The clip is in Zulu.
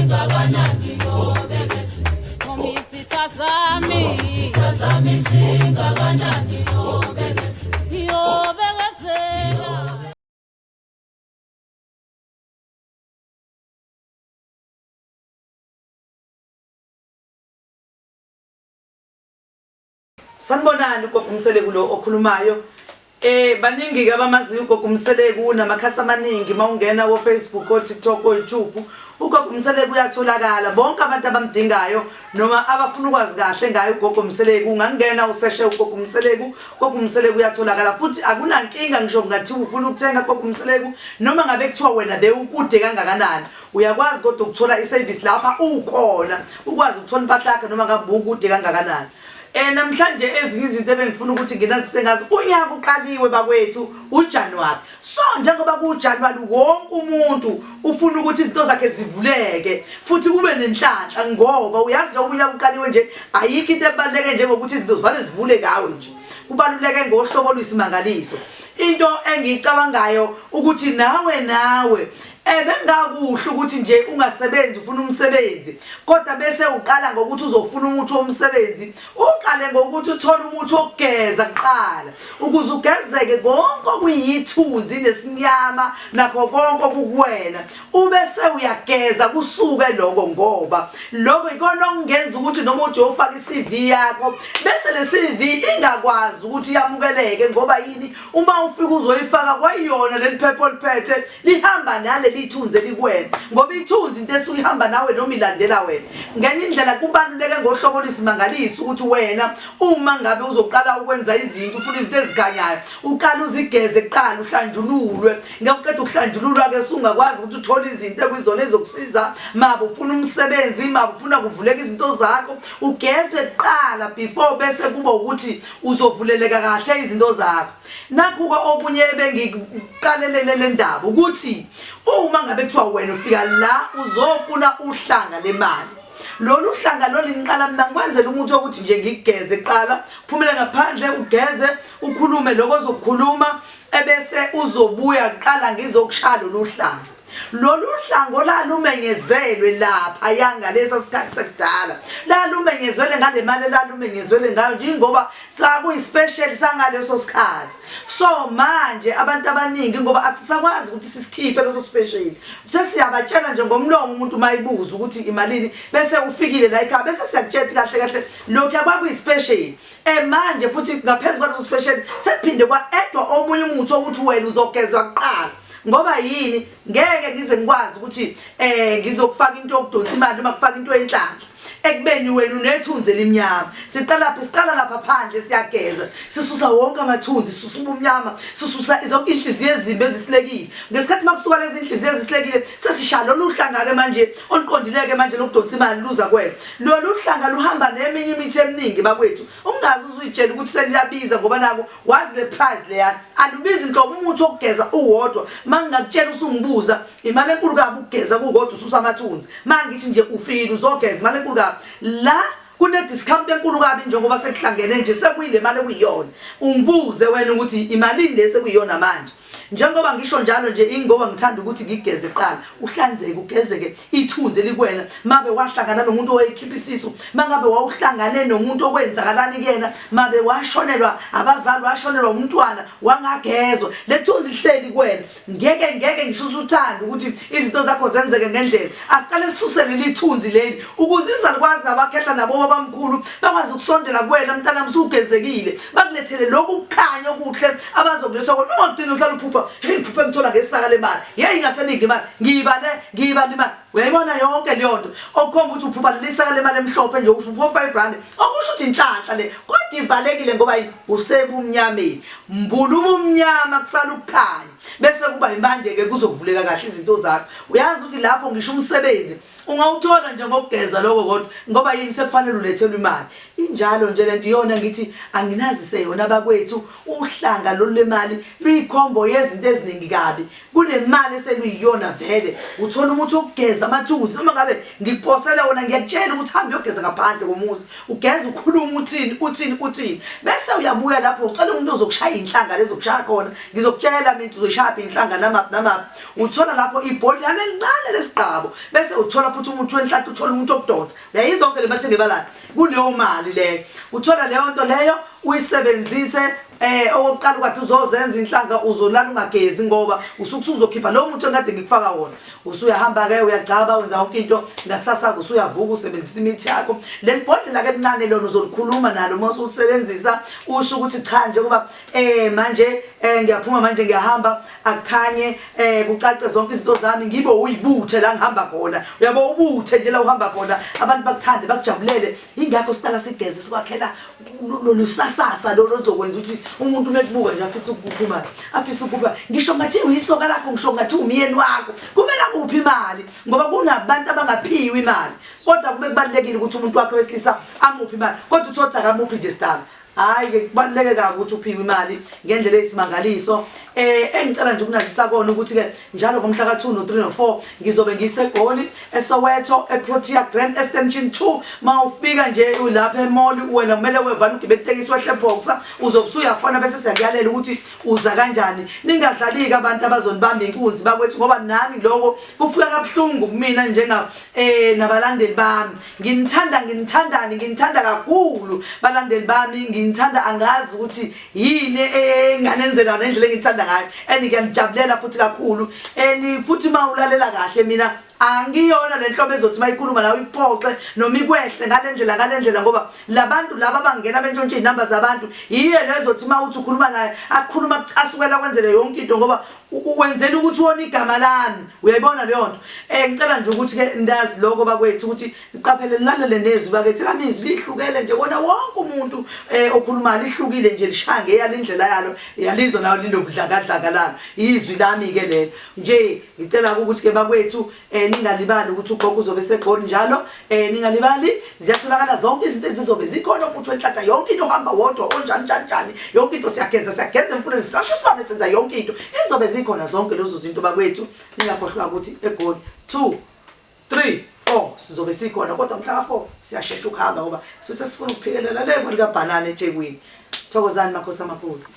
singakanani ngobekeze Ngomisitha zami singakanani ngobekeze yobekezela Sanibonani ugogo Mseleku lo okhulumayo. Baningi ke abamaziyo ugogo Mseleku namakhasi amaningi mawungena ko Facebook ko TikTok ko YouTube. Ugogo Mseleku uyatholakala bonke abantu abamdingayo noma abafuna ukwazi kahle ngayo ugogo Mseleku ungangena useshe ugogo Mseleku. Ugogo Mseleku uyatholakala futhi akunankinga ngisho ngathi ufuna ukuthenga ugogo Mseleku noma ngabe kuthiwa wena de ukude kangakanani uyakwazi kodwa ukuthola iservice lapha ukhona ukwazi ukuthola impahla yakhe noma ngabe ukude kangakanani. Namhlanje ezinye izinto ebengifuna ukuthi nginazise ngazo unyaka uqaliwe bakwethu uJanuary. So njengoba kuJanuary wonke umuntu ufuna ukuthi izinto zakhe zivuleke futhi kube nenhlanhla ngoba uyazi nje unyaka uqaliwe nje ayikho into ebaluleke njengokuthi izinto zivale zivule ngawe nje. Kubaluleke ngohlobo lwesimangaliso. Into engicabangayo ukuthi nawe bengakuhle ukuthi nje ungasebenzi ufuna umsebenzi kodwa bese uqala ngokuthi uzofuna umuthi womsebenzi uqale ngokuthi uthole umuthi wokugeza kuqala ukuze ugezeke konke okuyithunzi nesimnyama nakho konke okukwena ubese uyageza kusuke lokho ngoba lokho ikona okungenza ukuthi noma uthi ufaka iCV yakho bese le CV ingakwazi ukuthi yamukeleke ngoba yini uma ufika uzoyifaka kwayona leli phepho liphethe lihamba nale lithunze likwena ngoba ithunzi into esuyihamba nawe noma ilandela wena ngenye indlela kubaluleke ngohlobo lwesimangaliso ukuthi wena uma ngabe uzoqala ukwenza izinto ufuna izinto ezikhanyayo uqala uzigeze kuqala uhlanjululwe ngekuqeda ukuhlanjululwa ke sungakwazi ukuthi uthole izinto ekuyizona ezokusiza mabe ufuna umsebenzi mabe ufuna kuvuleka izinto zakho ugezwe kuqala before bese kuba ukuthi uzovuleleka kahle izinto zakho. Nakho okunye bengiqalelele le ndaba ukuthi uma ngabe kuthiwa wena ufika la uzofuna uhlanga lemali lolu hlanga lo linqala mina ngikwenzela umuntu ukuthi nje ngigeze eqala phumele ngaphandle ugeze ukhulume lokho ozokukhuluma ebese uzobuya qala ngizokushaya lolu hlanga. Lolu hlango la lumenyezelwe lapha yanga lesa sikhathi sekudala la lumenyezelwe ngale mali la lumenyezelwe ngayo njengoba sakuyi special sangaleso sikhathi. So manje abantu abaningi ngoba asisakwazi ukuthi sisikhiphe leso special sesiyabatshela nje ngomlomo umuntu mayibuza ukuthi imalini bese ufikile la ekhaya bese siyakutshela kahle kahle lokho yakwakuyi special manje futhi ngaphezulu kwaleso special sephinde kwa edwa omunye umuthi ukuthi wena uzogezwa kuqala ngoba yini ngeke ngize ngikwazi ukuthi ngizokufaka into yokudonsa imali noma kufaka into enhlanhla ekubeni wena unethunzi elimnyama. Siqala lapha phandle siyageza sisusa wonke amathunzi sisusa ubumnyama sisusa zonke inhliziyo ezimbi ezisilekile ngesikhathi makusuka lezi inhliziyo ezisilekile sesishaya lolu hlanga ke manje oluqondileke manje lokudonsa imali luza kwena lolu hlanga luhamba neminye imithi eminingi bakwethu ungazi uzuyitshela ukuthi seliyabiza ngoba nako wazi le price leyana alubizi inhlobo umuthi wokugeza uwodwa mangakutshela usungibuza imali enkulu kabi ukugeza kukodwa ususa amathunzi mangithi nje ufile uzogeza imali enkulu kabi la kune discount enkulu kabi njengoba sekuhlangene nje sekuyile mali ekuyiyona ungibuze wena ukuthi imalini lese kuyiyona manje njengoba ngisho njalo nje ingoba ngithanda ukuthi ngigeze eqala uhlanzeke ugezeke ithunzi elikwena mabe wahlangana nomuntu owayikhipha isisu mangabe wawuhlangane nomuntu okwenzakalani kuyena mabe washonelwa abazali washonelwa umntwana wangagezwa lethunzi lihleli kwena ngeke ngisho uthanda ukuthi izinto zakho zenzeke ngendlela asiqale sisusele lithunzi leli ukuze izalukwazi nabakhehla nabo babamkhulu bakwazi ukusondela kwena mntana msugezekile bakulethele lokhu kukhanya okuhle abazokuletha khona ungagcina uhlala iphupha ngithola ngesaka lemali yey ingaseningi imali ngiyibale imali uyayibona yonke leyo nto okukhomba ukuthi uphupha lesaka lemali emhlophe nje usho 5 rand okusho ukuthi inhlanhla le kodwa ivalekile ngoba usebumnyameni mbuluma umnyama kusala ukukhanya bese kuba imande ke kuzovuleka kahle izinto zakho uyazi ukuthi lapho ngisho umsebenzi ungawuthola nje ngokugeza lokho kodwa ngoba yini sekufanele ulethelwe imali injalo nje lento iyona ngithi anginazise yona bakwethu uhlanga lo lemali luyikhombo yezinto eziningi kabi kunemali eseluyiyona vele uthola umuthi wokugeza amathunzi noma ngabe ngiposela wona ngiyakutshela ukuthi hamba uyogeza ngaphandle komuzi ugeza ukhuluma uthini bese uyabuya lapho ucela umuntu ozokushaya inhlanga lezokushaya khona ngizokutshela mina uzoyishapha inhlanga namaphi uthola lapho ibhodlana elincane lesigqabo bese uthola futhi umuthi wenhlanhla uthola umuthi wokudonsa uyayizonke le bathe ngebalana kuleyo mali leyo uthola leyo nto leyo uyisebenzise okokuqala ukade uzozenza inhlanga uzolala ungagezi ngoba usukuzokhipha lo muthi engade ngikufaka wona usuyahamba ke uyagcaba wenza yonke into ngakusasa usuyavuka usebenzisa imithi yakho lelibhodlela ke elincane lona uzolikhuluma nalo mase usebenzisa usho ukuthi cha nje kuba manje ngiyaphuma manje ngiyahamba akukhanye kucace zonke izinto zami ngibe uyibuthe la ngihamba khona uyabo ubuthe nje la uhamba khona abantu bakuthande bakujabulele ingakho siqala sigeze sikwakhela lolusasasa lo lozokwenza ukuthi umuntu mekubuka nje afisa ukupha imali afisa ukupha ngisho ngathi uyisoka lakho ngisho ngathi umyeni wakho kumele akuphi imali ngoba kunabantu abangaphiwe imali kodwa kube kubalekile ukuthi umuntu wakhe wesilisa amuphi imali kodwa uthotha akamuphi nje stala hayi ke kubaleke kabi ukuthi uphiwe imali ngendlela eyisimangaliso engicela nje ukunazisa kona ukuthi ke njalo ngomhla ka2 no3 no4 ngizobe ngisegoli eSoweto eProtea Grand Extension 2 mawufika nje ulapha emall wena kumele wevana ugibe itekisi wehle boxer uzobe usuyafona bese siyakuyalela ukuthi uza kanjani ningadlali ke abantu abazonibamba inkunzi bakwethu ngoba nami lokho kufika kabuhlungu kumina njenga nabalandeli bami nginithanda kakhulu balandeli bami ngithanda angazi ukuthi yini enganenzela nendlela engithanda ngayo ngiyanijabulela futhi kakhulu futhi mawulalela kahle mina angiyona lenhlobo ezothi mayikhuluma nawe iphoxe noma ikwehle ngalendlela ngoba labantu laba bangena bentshontshe inamba zabantu yiyo lezothi mawuthi ukhuluma naye akukhuluma kucasukela kwenzele yonke into ngoba ukwenzela ukuthi wona igama lami uyayibona leyo nto ngicela nje ukuthi ke ndazi lokho bakwethu ukuthi iqaphele lilalele nezwi bakwethu lamizwi lihlukele nje wona wonke umuntu okhuluma lihlukile nje lishange yalindlela yalo yalizwe nayo linobudlakadlaka lalo izwi lami ke lelo nje ngicela ukuthi ke bakwethu ningalibali ukuthi ugogo uzobe segoli njalo ningalibali ziyatholakala zonke izinto ezizobe zikhona umuntu wenhlaka yonke into ohamba wodwa onjani yonke into siyageza emfuleni sihlahla isibane senza yonke into izobe zikhona zonke lezo zinto bakwethu ningakhohlwa ukuthi egoli 2 3 4 sizobe sikhona kodwa mhla ka4 siyashesha ukuhamba ngoba sisifuna ukuphikelela le mali kaBanana eThekwini thokozani makhosi amakhulu.